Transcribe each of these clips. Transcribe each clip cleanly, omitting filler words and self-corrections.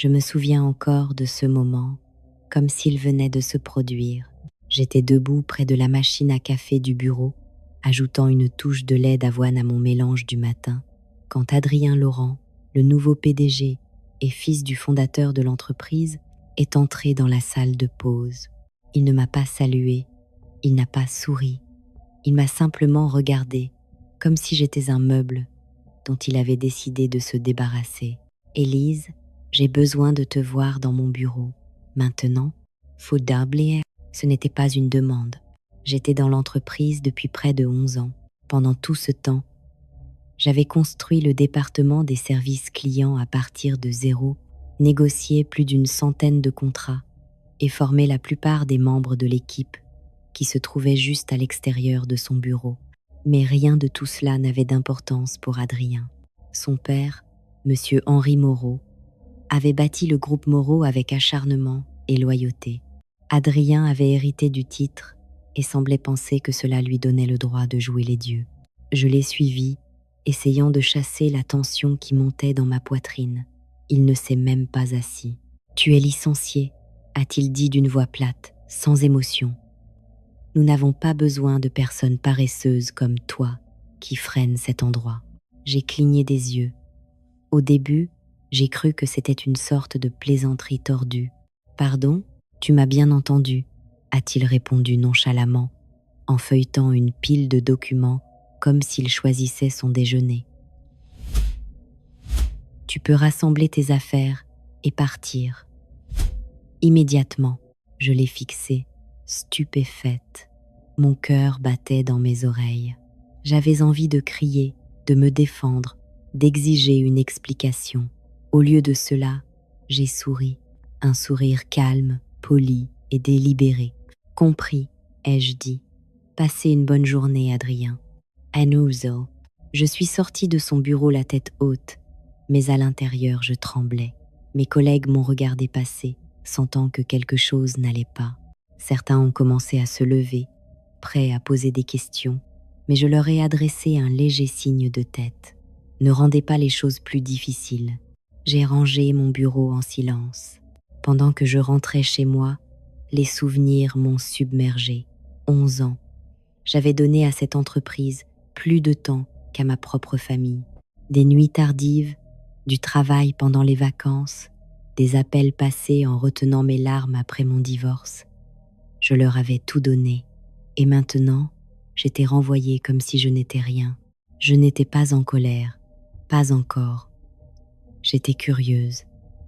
Je me souviens encore de ce moment, comme s'il venait de se produire. J'étais debout près de la machine à café du bureau, ajoutant une touche de lait d'avoine à mon mélange du matin, quand Adrien Laurent, le nouveau PDG et fils du fondateur de l'entreprise, est entré dans la salle de pause. Il ne m'a pas salué, il n'a pas souri, il m'a simplement regardé, comme si j'étais un meuble dont il avait décidé de se débarrasser. « Élise, j'ai besoin de te voir dans mon bureau. Maintenant, faut d'oublier. » Ce n'était pas une demande. J'étais dans l'entreprise depuis près de 11 ans. Pendant tout ce temps, j'avais construit le département des services clients à partir de zéro, négocié plus d'une centaine de contrats et formé la plupart des membres de l'équipe qui se trouvaient juste à l'extérieur de son bureau. Mais rien de tout cela n'avait d'importance pour Adrien. Son père, Monsieur Henri Moreau, avait bâti le groupe Moreau avec acharnement et loyauté. Adrien avait hérité du titre et semblait penser que cela lui donnait le droit de jouer les dieux. Je l'ai suivi, essayant de chasser la tension qui montait dans ma poitrine. Il ne s'est même pas assis. « Tu es licencié », a-t-il dit d'une voix plate, sans émotion. « Nous n'avons pas besoin de personnes paresseuses comme toi qui freinent cet endroit. » J'ai cligné des yeux. Au début, j'ai cru que c'était une sorte de plaisanterie tordue. « Pardon, tu m'as bien entendu », a-t-il répondu nonchalamment, en feuilletant une pile de documents comme s'il choisissait son déjeuner. « Tu peux rassembler tes affaires et partir. » Immédiatement, je l'ai fixé, stupéfaite. Mon cœur battait dans mes oreilles. J'avais envie de crier, de me défendre, d'exiger une explication. Au lieu de cela, j'ai souri, un sourire calme, poli et délibéré. « Compris, ai-je dit. Passez une bonne journée, Adrien. » Anuso. Je suis sortie de son bureau la tête haute, mais à l'intérieur je tremblais. Mes collègues m'ont regardé passer, sentant que quelque chose n'allait pas. Certains ont commencé à se lever, prêts à poser des questions, mais je leur ai adressé un léger signe de tête. Ne rendez pas les choses plus difficiles. J'ai rangé mon bureau en silence. Pendant que je rentrais chez moi, les souvenirs m'ont submergé. 11 ans. J'avais donné à cette entreprise plus de temps qu'à ma propre famille. Des nuits tardives, du travail pendant les vacances, des appels passés en retenant mes larmes après mon divorce. Je leur avais tout donné. Et maintenant, j'étais renvoyée comme si je n'étais rien. Je n'étais pas en colère, pas encore. J'étais curieuse.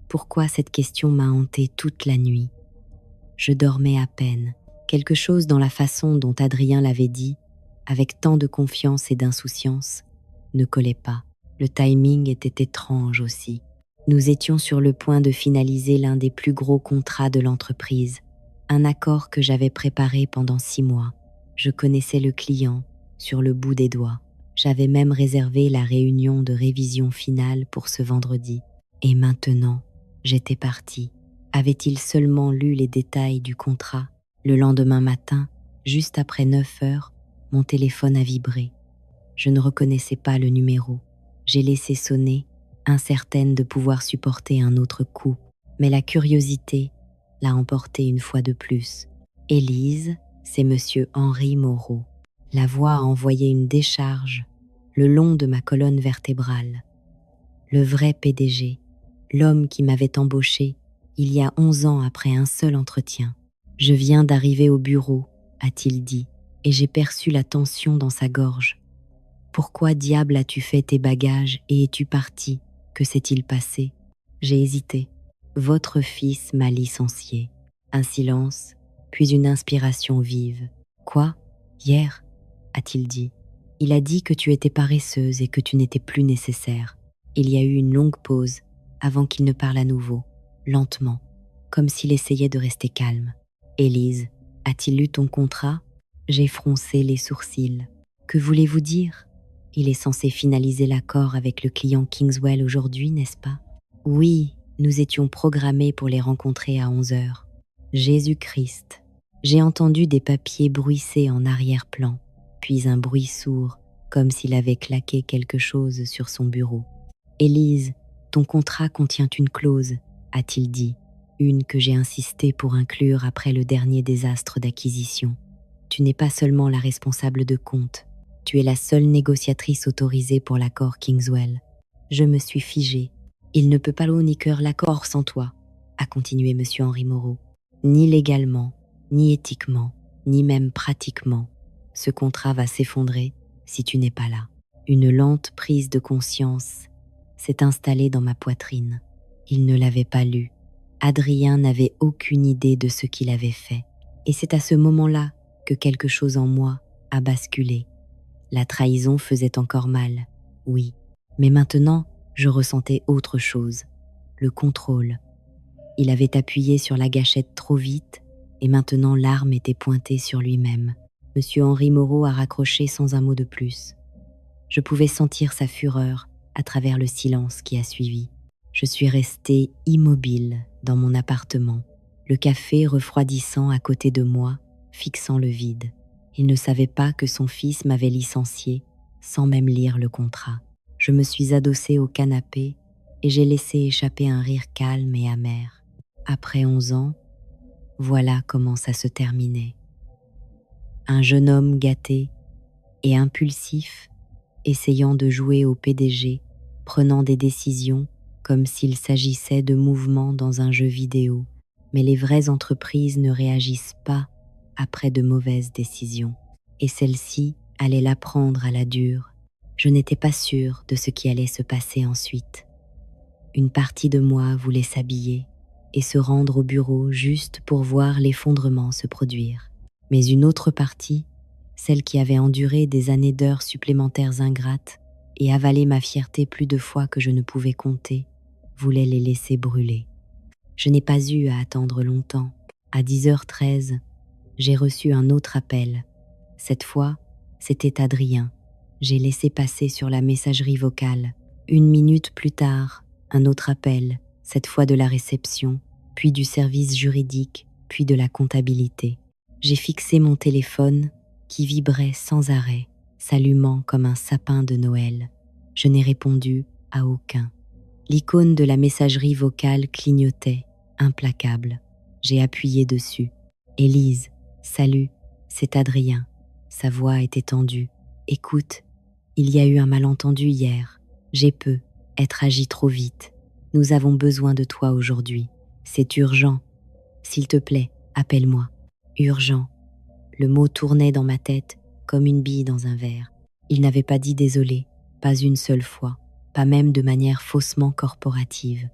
Pourquoi cette question m'a hantée toute la nuit? Je dormais à peine. Quelque chose dans la façon dont Adrien l'avait dit, avec tant de confiance et d'insouciance, ne collait pas. Le timing était étrange aussi. Nous étions sur le point de finaliser l'un des plus gros contrats de l'entreprise, un accord que j'avais préparé pendant 6 mois. Je connaissais le client sur le bout des doigts. J'avais même réservé la réunion de révision finale pour ce vendredi. Et maintenant, j'étais partie. Avait-il seulement lu les détails du contrat? Le lendemain matin, juste après 9 heures, mon téléphone a vibré. Je ne reconnaissais pas le numéro. J'ai laissé sonner, incertaine de pouvoir supporter un autre coup. Mais la curiosité l'a emporté une fois de plus. « Élise, c'est Monsieur Henri Moreau. » La voix a envoyé une décharge le long de ma colonne vertébrale. Le vrai PDG, l'homme qui m'avait embauché il y a 11 ans après un seul entretien. « Je viens d'arriver au bureau, » a-t-il dit, et j'ai perçu la tension dans sa gorge. « Pourquoi diable as-tu fait tes bagages et es-tu parti? Que s'est-il passé ?» J'ai hésité. « Votre fils m'a licencié. » Un silence, puis une inspiration vive. « Quoi? Hier ?» a-t-il dit. « Il a dit que tu étais paresseuse et que tu n'étais plus nécessaire. » Il y a eu une longue pause avant qu'il ne parle à nouveau, lentement, comme s'il essayait de rester calme. « Élise, a-t-il lu ton contrat ?» J'ai froncé les sourcils. « Que voulez-vous dire ? Il est censé finaliser l'accord avec le client Kingswell aujourd'hui, n'est-ce pas ? » « Oui, nous étions programmés pour les rencontrer à 11 heures. » Jésus-Christ. J'ai entendu des papiers bruisser en arrière-plan, puis un bruit sourd, comme s'il avait claqué quelque chose sur son bureau. « Élise, ton contrat contient une clause. a-t-il dit, une que j'ai insisté pour inclure après le dernier désastre d'acquisition. Tu n'es pas seulement la responsable de compte, tu es la seule négociatrice autorisée pour l'accord Kingswell. Je me suis figée. Il ne peut pas l'eau ni cœur l'accord sans toi, a continué M. Henri Moreau. Ni légalement, ni éthiquement, ni même pratiquement. Ce contrat va s'effondrer si tu n'es pas là. Une lente prise de conscience s'est installée dans ma poitrine. Il ne l'avait pas lu. Adrien n'avait aucune idée de ce qu'il avait fait. Et c'est à ce moment-là que quelque chose en moi a basculé. La trahison faisait encore mal, oui. Mais maintenant, je ressentais autre chose. Le contrôle. Il avait appuyé sur la gâchette trop vite et maintenant l'arme était pointée sur lui-même. M. Henri Moreau a raccroché sans un mot de plus. Je pouvais sentir sa fureur à travers le silence qui a suivi. Je suis restée immobile dans mon appartement, le café refroidissant à côté de moi, fixant le vide. Il ne savait pas que son fils m'avait licencié sans même lire le contrat. Je me suis adossée au canapé et j'ai laissé échapper un rire calme et amer. Après 11 ans, voilà comment ça se terminait. Un jeune homme gâté et impulsif, essayant de jouer au PDG, prenant des décisions comme s'il s'agissait de mouvements dans un jeu vidéo. Mais les vraies entreprises ne réagissent pas après de mauvaises décisions. Et celle-ci allait l'apprendre à la dure. Je n'étais pas sûre de ce qui allait se passer ensuite. Une partie de moi voulait s'habiller et se rendre au bureau juste pour voir l'effondrement se produire. Mais une autre partie, celle qui avait enduré des années d'heures supplémentaires ingrates et avalé ma fierté plus de fois que je ne pouvais compter, voulait les laisser brûler. Je n'ai pas eu à attendre longtemps. À 10h13, j'ai reçu un autre appel. Cette fois, c'était Adrien. J'ai laissé passer sur la messagerie vocale. 1 minute plus tard, un autre appel, cette fois de la réception, puis du service juridique, puis de la comptabilité. J'ai fixé mon téléphone, qui vibrait sans arrêt, s'allumant comme un sapin de Noël. Je n'ai répondu à aucun. L'icône de la messagerie vocale clignotait, implacable. J'ai appuyé dessus. « Élise, salut, c'est Adrien. » Sa voix était tendue. « Écoute, il y a eu un malentendu hier. J'ai peu être agi trop vite. Nous avons besoin de toi aujourd'hui. C'est urgent. S'il te plaît, appelle-moi. » Urgent. Le mot tournait dans ma tête comme une bille dans un verre. Il n'avait pas dit désolé, pas une seule fois, pas même de manière faussement corporative.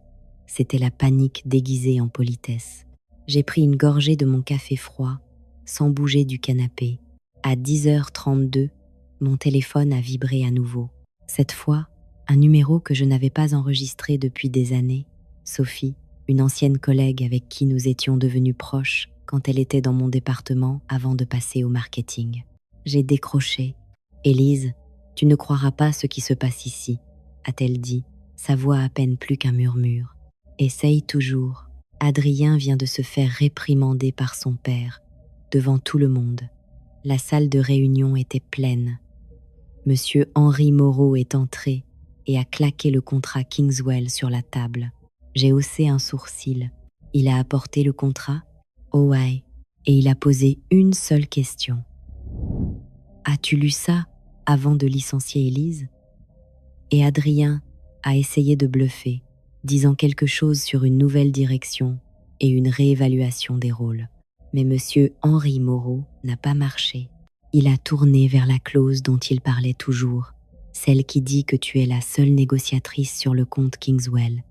C'était la panique déguisée en politesse. J'ai pris une gorgée de mon café froid, sans bouger du canapé. À 10h32, mon téléphone a vibré à nouveau. Cette fois, un numéro que je n'avais pas enregistré depuis des années. Sophie, une ancienne collègue avec qui nous étions devenus proches quand elle était dans mon département avant de passer au marketing. J'ai décroché. « Élise, tu ne croiras pas ce qui se passe ici, » a-t-elle dit, sa voix à peine plus qu'un murmure. « Essaye toujours. Adrien vient de se faire réprimander par son père, devant tout le monde. La salle de réunion était pleine. Monsieur Henri Moreau est entré et a claqué le contrat Kingswell sur la table. J'ai haussé un sourcil. Il a apporté le contrat ? Oh ouais. Et il a posé une seule question. As-tu lu ça avant de licencier Élise ? Et Adrien a essayé de bluffer, disant quelque chose sur une nouvelle direction et une réévaluation des rôles. Mais monsieur Henri Moreau n'a pas marché. Il a tourné vers la clause dont il parlait toujours, celle qui dit que tu es la seule négociatrice sur le compte Kingswell.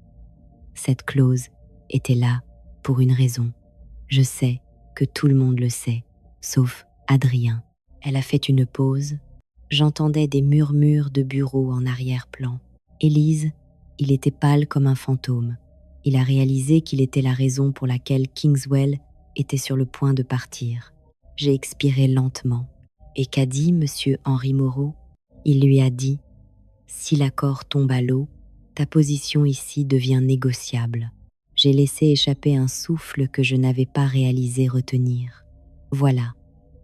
Cette clause était là pour une raison. Je sais que tout le monde le sait, sauf Adrien. Elle a fait une pause. J'entendais des murmures de bureau en arrière-plan. Élise, il était pâle comme un fantôme. Il a réalisé qu'il était la raison pour laquelle Kingswell était sur le point de partir. J'ai expiré lentement. Et qu'a dit monsieur Henri Moreau ? Il lui a dit « Si l'accord tombe à l'eau, ta position ici devient négociable. » J'ai laissé échapper un souffle que je n'avais pas réalisé retenir. Voilà,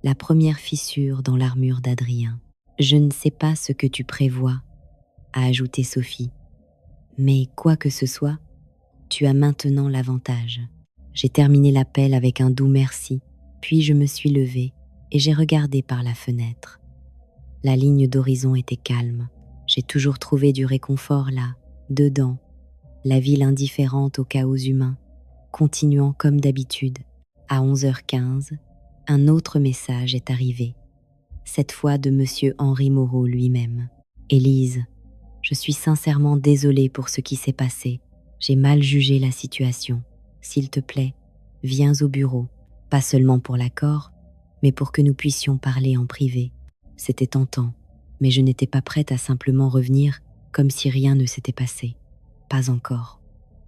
la première fissure dans l'armure d'Adrien. « Je ne sais pas ce que tu prévois, » a ajouté Sophie. « Mais quoi que ce soit, Tu as maintenant l'avantage. J'ai terminé l'appel avec un doux merci, puis je me suis levée et j'ai regardé par la fenêtre. La ligne d'horizon était calme. J'ai toujours trouvé du réconfort là, dedans, la ville indifférente aux chaos humains, continuant comme d'habitude. À 11h15, un autre message est arrivé, cette fois de Monsieur Henri Moreau lui-même. Élise, je suis sincèrement désolée pour ce qui s'est passé. J'ai mal jugé la situation. S'il te plaît, viens au bureau, pas seulement pour l'accord, mais pour que nous puissions parler en privé. C'était tentant, mais je n'étais pas prête à simplement revenir comme si rien ne s'était passé. Pas encore.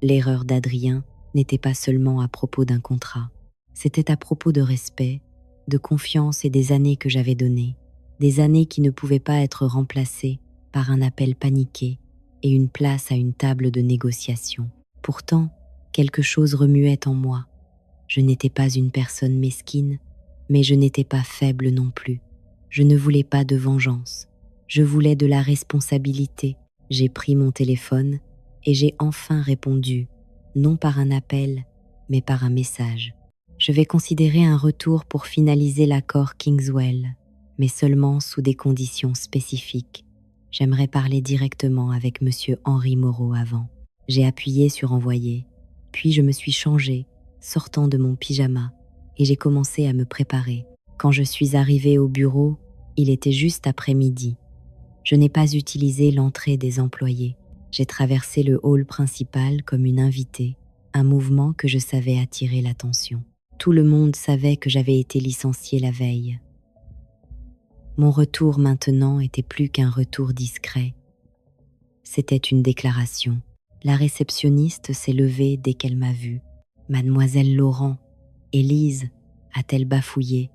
L'erreur d'Adrien n'était pas seulement à propos d'un contrat. C'était à propos de respect, de confiance et des années que j'avais données. Des années qui ne pouvaient pas être remplacées par un appel paniqué et une place à une table de négociation. Pourtant, quelque chose remuait en moi. Je n'étais pas une personne mesquine, mais je n'étais pas faible non plus. Je ne voulais pas de vengeance. Je voulais de la responsabilité. J'ai pris mon téléphone et j'ai enfin répondu, non par un appel, mais par un message. Je vais considérer un retour pour finaliser l'accord Kingswell, mais seulement sous des conditions spécifiques. J'aimerais parler directement avec Monsieur Henri Moreau avant. J'ai appuyé sur envoyer, puis je me suis changée, sortant de mon pyjama, et j'ai commencé à me préparer. Quand je suis arrivée au bureau, il était juste après-midi. Je n'ai pas utilisé l'entrée des employés. J'ai traversé le hall principal comme une invitée, un mouvement que je savais attirer l'attention. Tout le monde savait que j'avais été licenciée la veille. Mon retour maintenant était plus qu'un retour discret. C'était une déclaration. La réceptionniste s'est levée dès qu'elle m'a vue. « Mademoiselle Laurent, Élise, a-t-elle bafouillé.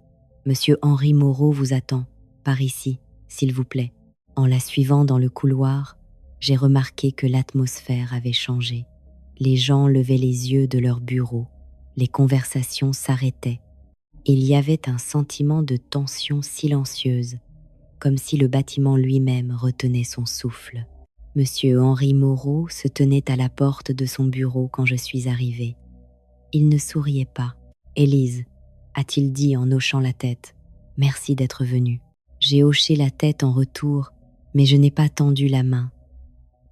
Monsieur Henri Moreau vous attend, par ici, s'il vous plaît. » En la suivant dans le couloir, j'ai remarqué que l'atmosphère avait changé. Les gens levaient les yeux de leur bureau. Les conversations s'arrêtaient. Il y avait un sentiment de tension silencieuse, comme si le bâtiment lui-même retenait son souffle. Monsieur Henri Moreau se tenait à la porte de son bureau quand je suis arrivée. Il ne souriait pas. « Élise », a-t-il dit en hochant la tête, « merci d'être venue. » J'ai hoché la tête en retour, mais je n'ai pas tendu la main.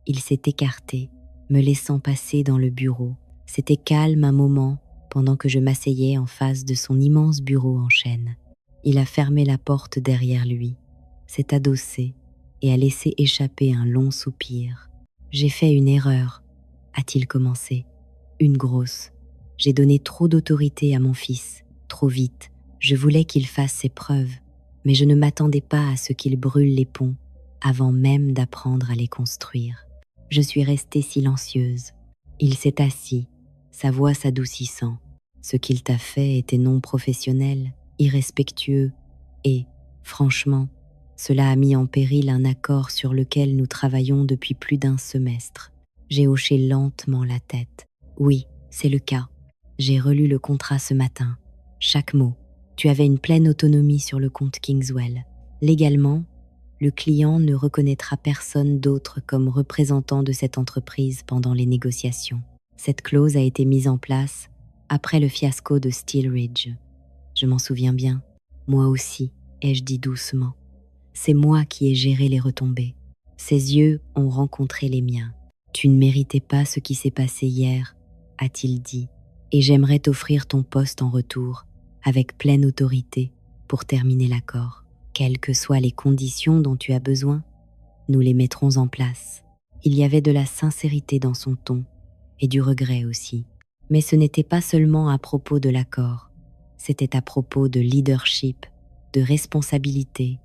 Il s'est écarté, me laissant passer dans le bureau. C'était calme un moment, pendant que je m'asseyais en face de son immense bureau en chêne. Il a fermé la porte derrière lui, s'est adossé et a laissé échapper un long soupir. « J'ai fait une erreur », a-t-il commencé. « Une grosse. J'ai donné trop d'autorité à mon fils, trop vite. Je voulais qu'il fasse ses preuves, mais je ne m'attendais pas à ce qu'il brûle les ponts avant même d'apprendre à les construire. » Je suis restée silencieuse. Il s'est assis, sa voix s'adoucissant. Ce qu'il t'a fait était non professionnel, irrespectueux et, franchement, cela a mis en péril un accord sur lequel nous travaillons depuis plus d'un semestre. J'ai hoché lentement la tête. Oui, c'est le cas. J'ai relu le contrat ce matin. Chaque mot. Tu avais une pleine autonomie sur le compte Kingswell. Légalement, le client ne reconnaîtra personne d'autre comme représentant de cette entreprise pendant les négociations. Cette clause a été mise en place après le fiasco de Steel Ridge. Je m'en souviens bien. Moi aussi, ai-je dit doucement. C'est moi qui ai géré les retombées. Ses yeux ont rencontré les miens. Tu ne méritais pas ce qui s'est passé hier, a-t-il dit, et j'aimerais t'offrir ton poste en retour, avec pleine autorité, pour terminer l'accord. Quelles que soient les conditions dont tu as besoin, nous les mettrons en place. Il y avait de la sincérité dans son ton, et du regret aussi. Mais ce n'était pas seulement à propos de l'accord, c'était à propos de leadership, de responsabilité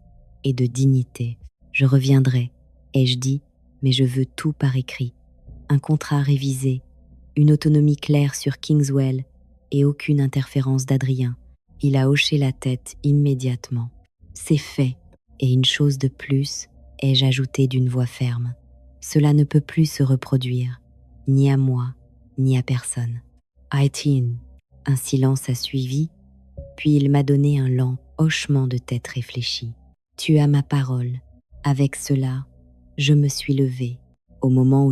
et de dignité. Je reviendrai, ai-je dit, mais je veux tout par écrit. Un contrat révisé, une autonomie claire sur Kingswell et aucune interférence d'Adrien. Il a hoché la tête immédiatement. C'est fait, et une chose de plus, ai-je ajouté d'une voix ferme. Cela ne peut plus se reproduire, ni à moi, ni à personne. Aitin. Un silence a suivi, puis il m'a donné un lent hochement de tête réfléchi. Tu as ma parole. Avec cela, je me suis levée. Au moment où